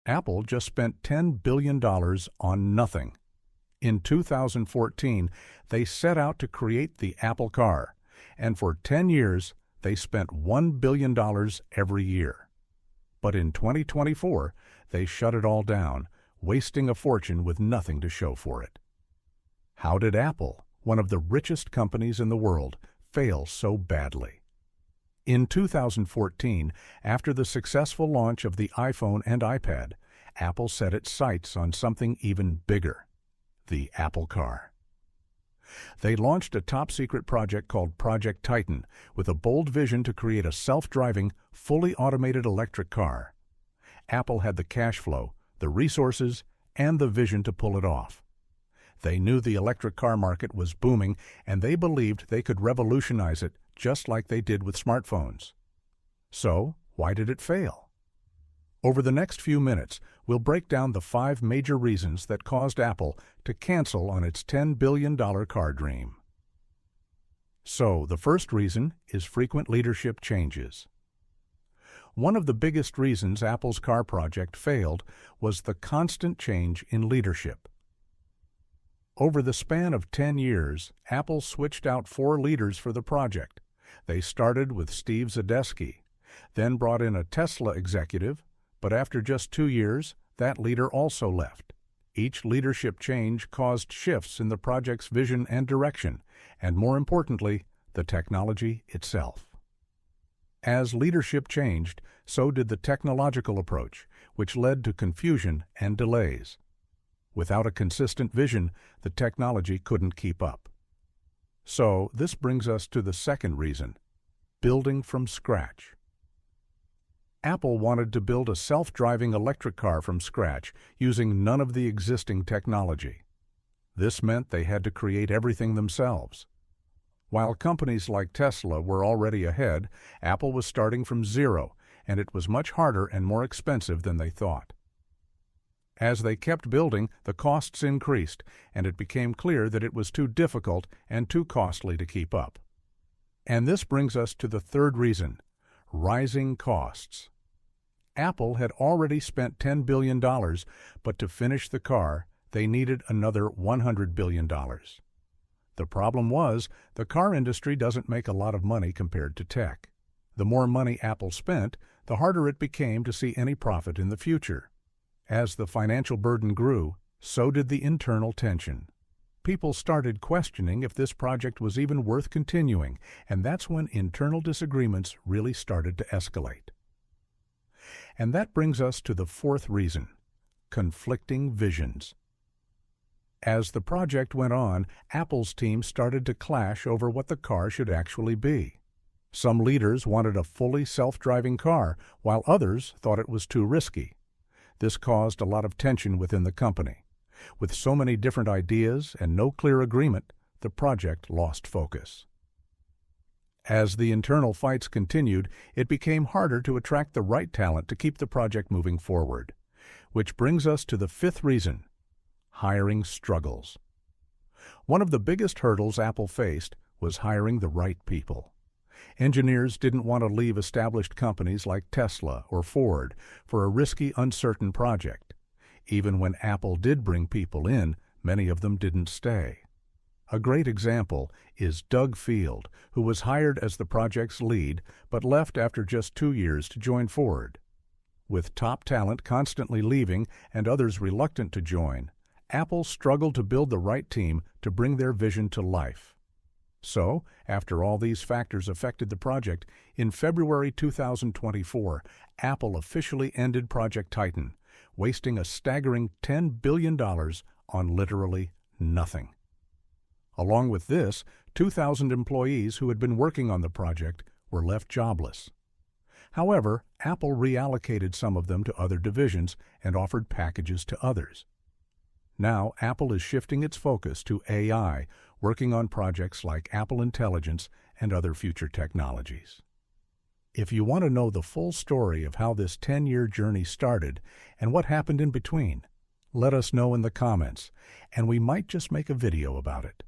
Apple just spent $10 billion on nothing. In 2014, they set out to create the Apple car, and for 10 years, they spent $1 billion every year. But in 2024, they shut it all down, wasting a fortune with nothing to show for it. How did Apple, one of the richest companies in the world, fail so badly? In 2014, after the successful launch of the iPhone and iPad, Apple set its sights on something even bigger: the Apple car. They launched a top-secret project called Project Titan with a bold vision to create a self-driving, fully automated electric car. Apple had the cash flow, the resources, and the vision to pull it off. They knew the electric car market was booming, and they believed they could revolutionize it just like they did with smartphones. So, why did it fail? Over the next few minutes, we'll break down the 5 major reasons that caused Apple to cancel on its $10 billion car dream. So, the first reason is frequent leadership changes. One of the biggest reasons Apple's car project failed was the constant change in leadership. Over the span of 10 years, Apple switched out 4 leaders for the project. They started with Steve Zadesky, then brought in a Tesla executive, but after just 2 years, that leader also left. Each leadership change caused shifts in the project's vision and direction, and more importantly, the technology itself. As leadership changed, so did the technological approach, which led to confusion and delays. Without a consistent vision, the technology couldn't keep up. So, this brings us to the second reason: building from scratch. Apple wanted to build a self-driving electric car from scratch using none of the existing technology. This meant they had to create everything themselves. While companies like Tesla were already ahead, Apple was starting from zero, and it was much harder and more expensive than they thought. As they kept building, the costs increased, and it became clear that it was too difficult and too costly to keep up. And this brings us to the third reason: rising costs. Apple had already spent $10 billion, but to finish the car, they needed another $100 billion. The problem was, the car industry doesn't make a lot of money compared to tech. The more money Apple spent, the harder it became to see any profit in the future. As the financial burden grew, so did the internal tension. People started questioning if this project was even worth continuing, and that's when internal disagreements really started to escalate. And that brings us to the fourth reason: conflicting visions. As the project went on, Apple's team started to clash over what the car should actually be. Some leaders wanted a fully self-driving car, while others thought it was too risky. This caused a lot of tension within the company. With so many different ideas and no clear agreement, the project lost focus. As the internal fights continued, it became harder to attract the right talent to keep the project moving forward. Which brings us to the fifth reason: hiring struggles. One of the biggest hurdles Apple faced was hiring the right people. Engineers didn't want to leave established companies like Tesla or Ford for a risky, uncertain project. Even when Apple did bring people in, many of them didn't stay. A great example is Doug Field, who was hired as the project's lead but left after just 2 years to join Ford. With top talent constantly leaving and others reluctant to join, Apple struggled to build the right team to bring their vision to life. So, after all these factors affected the project, in February 2024, Apple officially ended Project Titan, wasting a staggering $10 billion on literally nothing. Along with this, 2,000 employees who had been working on the project were left jobless. However, Apple reallocated some of them to other divisions and offered packages to others. Now, Apple is shifting its focus to AI, working on projects like Apple Intelligence and other future technologies. If you want to know the full story of how this 10-year journey started and what happened in between, let us know in the comments, and we might just make a video about it.